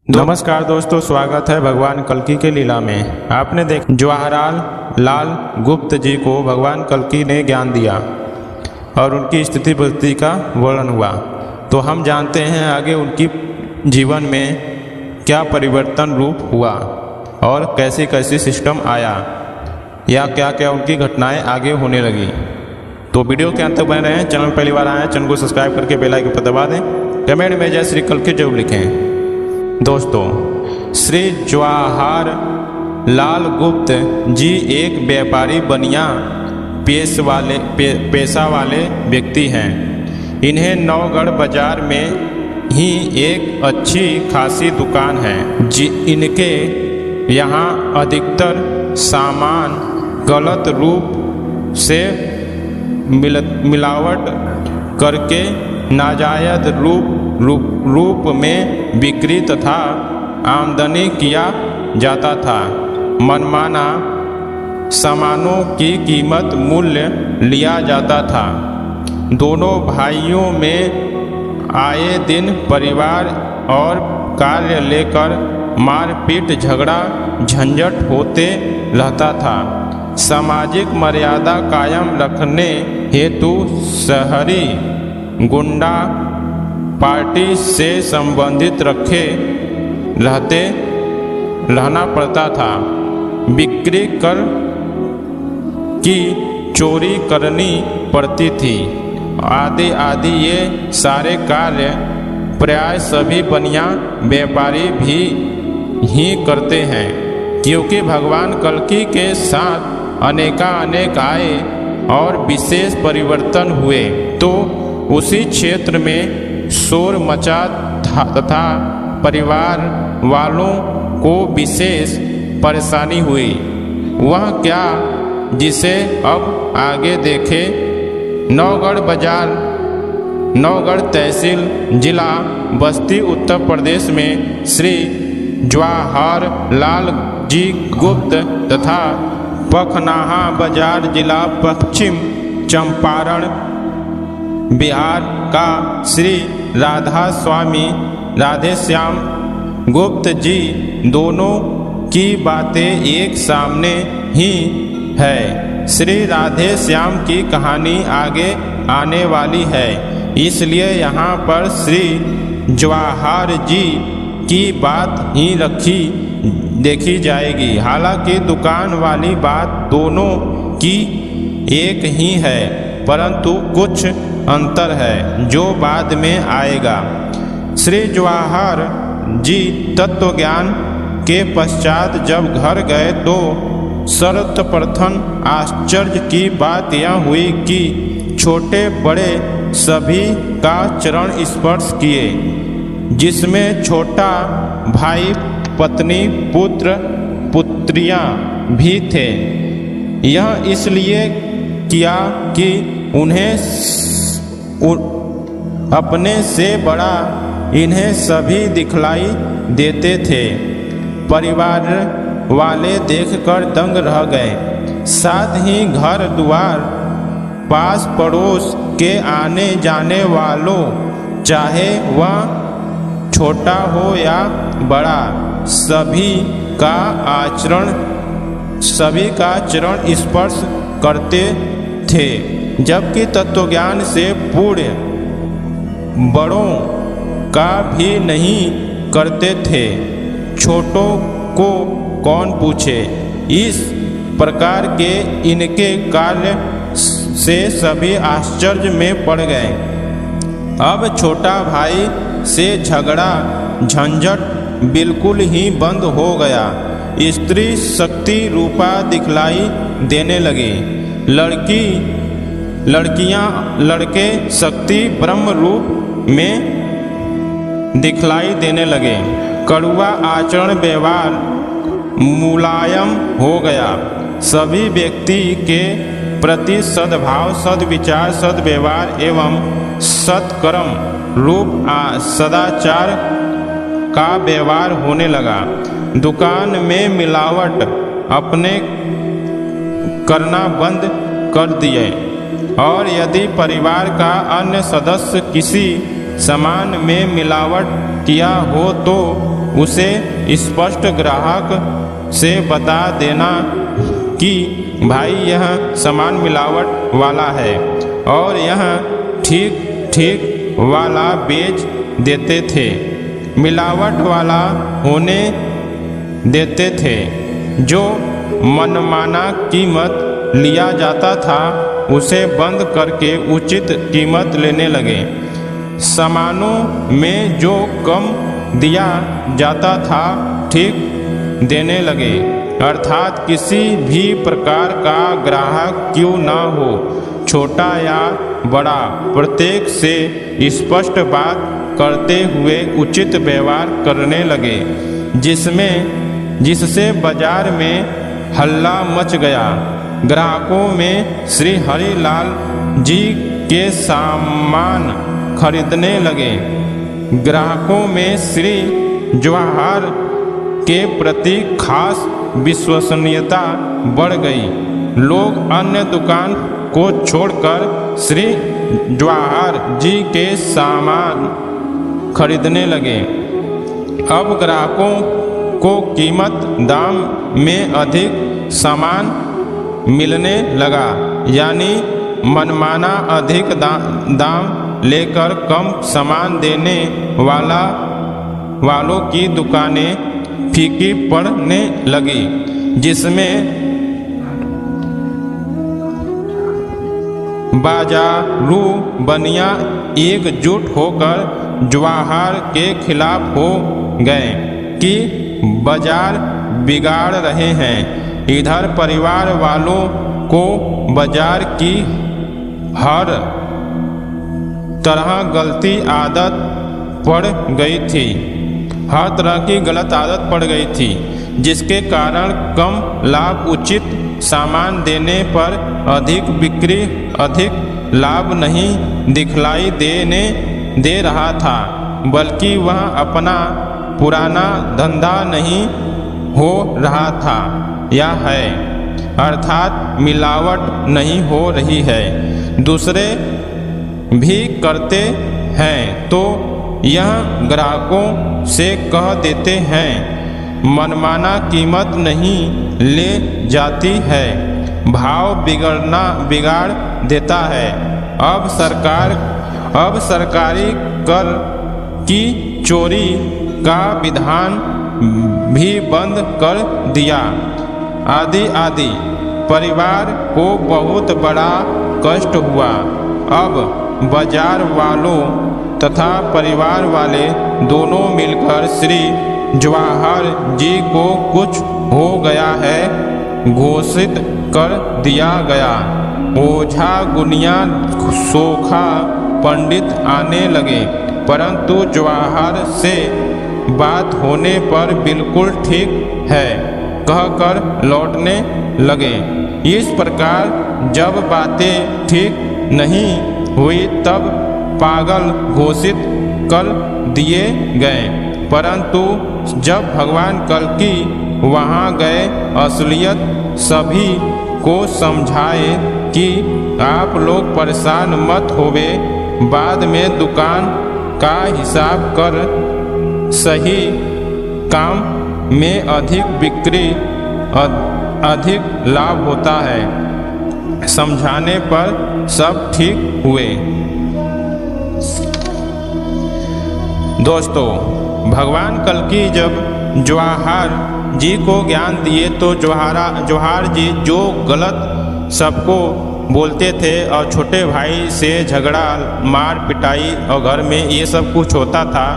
नमस्कार दोस्तों, स्वागत है भगवान कल्कि के लीला में। आपने जवाहरलाल गुप्त जी को भगवान कल्कि ने ज्ञान दिया और उनकी स्थिति परिस्थिति का वर्णन हुआ। तो हम जानते हैं आगे उनकी जीवन में क्या परिवर्तन रूप हुआ और कैसी कैसी सिस्टम आया या क्या क्या उनकी घटनाएं आगे होने लगी। तो वीडियो के अंत तक बने रहें। चैनल पहली बार आए हैं, चैनल को सब्सक्राइब करके बेल आइकन पर दबा दें। कमेंट में जय श्री कल्कि जरूर लिखें। दोस्तों, श्री जवाहरलाल गुप्त जी एक व्यापारी बनिया पेशा वाले व्यक्ति हैं। इन्हें नौगढ़ बाजार में ही एक अच्छी खासी दुकान है। इनके यहाँ अधिकतर सामान गलत रूप से मिलावट करके नाजायज रूप में बिक्री तथा आमदनी किया जाता था। मनमाना सामानों की कीमत मूल्य लिया जाता था। दोनों भाइयों में आए दिन परिवार और कार्य लेकर मारपीट झगड़ा झंझट होते रहता था। सामाजिक मर्यादा कायम रखने हेतु शहरी गुंडा पार्टी से संबंधित रहना पड़ता था। बिक्री कर की चोरी करनी पड़ती थी। आदि ये सारे कार्य प्राय सभी बनिया व्यापारी भी ही करते हैं, क्योंकि भगवान कल्कि के साथ अनेक आए और विशेष परिवर्तन हुए तो उसी क्षेत्र में शोर मचा तथा परिवार वालों को विशेष परेशानी हुई। वह क्या, जिसे अब आगे देखे। नौगढ़ बाजार, नौगढ़ तहसील, जिला बस्ती, उत्तर प्रदेश में श्री जवाहरलाल जी गुप्त तथा पखनाहा बाजार, जिला पश्चिम चंपारण, बिहार का श्री राधेश्याम गुप्त जी, दोनों की बातें एक सामने ही है। श्री राधेश्याम की कहानी आगे आने वाली है, इसलिए यहाँ पर श्री जवाहर जी की बात ही देखी जाएगी। हालांकि दुकान वाली बात दोनों की एक ही है, परंतु कुछ अंतर है जो बाद में आएगा। श्री जवाहर जी तत्व ज्ञान के पश्चात जब घर गए तो सर्वप्रथम आश्चर्य की बात यह हुई कि छोटे बड़े सभी का चरण स्पर्श किए, जिसमें छोटा भाई, पत्नी, पुत्र पुत्रियां भी थे। यह इसलिए किया कि उन्हें अपने से बड़ा इन्हें सभी दिखलाई देते थे। परिवार वाले देखकर दंग रह गए। साथ ही घर द्वार, पास पड़ोस के आने जाने वालों, चाहे वह छोटा हो या बड़ा, सभी का चरण स्पर्श करते थे। जबकि तत्वज्ञान से पूर्ण बड़ों का भी नहीं करते थे। छोटों को कौन पूछे। इस प्रकार के इनके कार्य से सभी आश्चर्य में पड़ गए। अब छोटा भाई से झगड़ा झंझट बिल्कुल ही बंद हो गया। स्त्री शक्ति रूपा दिखलाई देने लगी। लड़के शक्ति ब्रह्म रूप में दिखलाई देने लगे। कड़वा आचरण व्यवहार मुलायम हो गया। सभी व्यक्ति के प्रति सद्भाव, सद्विचार, सद्व्यवहार एवं सत्कर्म रूप सदाचार का व्यवहार होने लगा। दुकान में मिलावट अपने करना बंद कर दिए और यदि परिवार का अन्य सदस्य किसी सामान में मिलावट किया हो तो उसे स्पष्ट ग्राहक से बता देना कि भाई यह सामान मिलावट वाला है, और यह ठीक ठीक वाला बेच देते थे, मिलावट वाला होने देते थे। जो मनमाना कीमत लिया जाता था उसे बंद करके उचित कीमत लेने लगे। सामानों में जो कम दिया जाता था ठीक देने लगे, अर्थात किसी भी प्रकार का ग्राहक क्यों न हो, छोटा या बड़ा, प्रत्येक से स्पष्ट बात करते हुए उचित व्यवहार करने लगे, जिससे बाजार में हल्ला मच गया। ग्राहकों में श्री हरिलाल जी के सामान खरीदने लगे। ग्राहकों में श्री जवाहर के प्रति खास विश्वसनीयता बढ़ गई। लोग अन्य दुकान को छोड़कर श्री जवाहर जी के सामान खरीदने लगे। अब ग्राहकों को कीमत दाम में अधिक सामान मिलने लगा, यानी मनमाना अधिक दाम लेकर कम सामान देने वालों की दुकानें फीकी पड़ने लगी, जिसमें बाजारू बनिया एकजुट होकर जवाहर के खिलाफ हो गए कि बाजार बिगाड़ रहे हैं। इधर परिवार वालों को बाजार की हर तरह गलती आदत पड़ गई थी, हर तरह की गलत आदत पड़ गई थी, जिसके कारण कम लाभ उचित सामान देने पर अधिक बिक्री, अधिक लाभ नहीं दिखलाई दे रहा था, बल्कि वह अपना पुराना धंधा नहीं हो रहा था या है, अर्थात मिलावट नहीं हो रही है। दूसरे भी करते हैं तो यह ग्राहकों से कह देते हैं, मनमाना कीमत नहीं ले जाती है, भाव बिगाड़ देता है। अब सरकारी कर की चोरी का विधान भी बंद कर दिया, आदि आदि। परिवार को बहुत बड़ा कष्ट हुआ। अब बाजार वालों तथा परिवार वाले दोनों मिलकर श्री जवाहर जी को कुछ हो गया है घोषित कर दिया गया। ओझा गुनिया सोखा पंडित आने लगे, परंतु जवाहर से बात होने पर बिल्कुल ठीक है कहकर लौटने लगे। इस प्रकार जब बातें ठीक नहीं हुई तब पागल घोषित कर दिए गए, परंतु जब भगवान कल्कि वहाँ गए, असलियत सभी को समझाए कि आप लोग परेशान मत होवे, बाद में दुकान का हिसाब कर सही काम में अधिक बिक्री, अधिक लाभ होता है। समझाने पर सब ठीक हुए। दोस्तों, भगवान कल्कि जब जवाहर जी को ज्ञान दिए तो जवाहर जी जो गलत सबको बोलते थे और छोटे भाई से झगड़ा, मार पिटाई और घर में ये सब कुछ होता था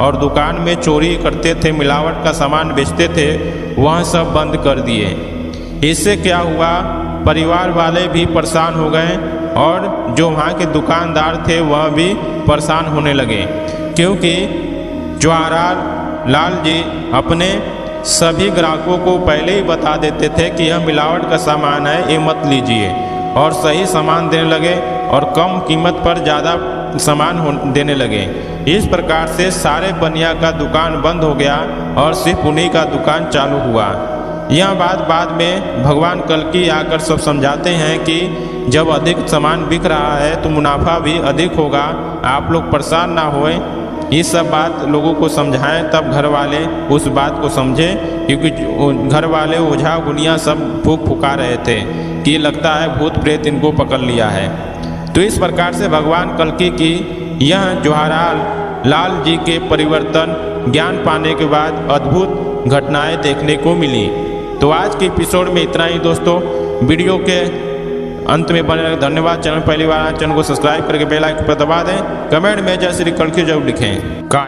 और दुकान में चोरी करते थे, मिलावट का सामान बेचते थे, वह सब बंद कर दिए। इससे क्या हुआ, परिवार वाले भी परेशान हो गए और जो वहाँ के दुकानदार थे वह भी परेशान होने लगे, क्योंकि जवाहर लाल जी अपने सभी ग्राहकों को पहले ही बता देते थे कि यह मिलावट का सामान है, ये मत लीजिए, और सही सामान देने लगे और कम कीमत पर ज़्यादा सामान देने लगे। इस प्रकार से सारे बनिया का दुकान बंद हो गया और सिर्फ उन्हीं का दुकान चालू हुआ। यह बात बाद में भगवान कल्कि आकर सब समझाते हैं कि जब अधिक सामान बिक रहा है तो मुनाफा भी अधिक होगा, आप लोग परेशान ना होएं। ये सब बात लोगों को समझाएं, तब घर वाले उस बात को समझें। क्योंकि घर वाले ओझा गुनिया सब फूक फुका रहे थे कि लगता है भूत प्रेत इनको पकड़ लिया है। तो इस प्रकार से भगवान कल्कि की यह जवाहरलाल लाल जी के परिवर्तन ज्ञान पाने के बाद अद्भुत घटनाएं देखने को मिली। तो आज के एपिसोड में इतना ही दोस्तों। वीडियो के अंत में बने रहे धन्यवाद। चैनल पहली बार आए चैनल को सब्सक्राइब करके बेल आइकन पर दबा दें। कमेंट में जय श्री कल्कि जरूर लिखें।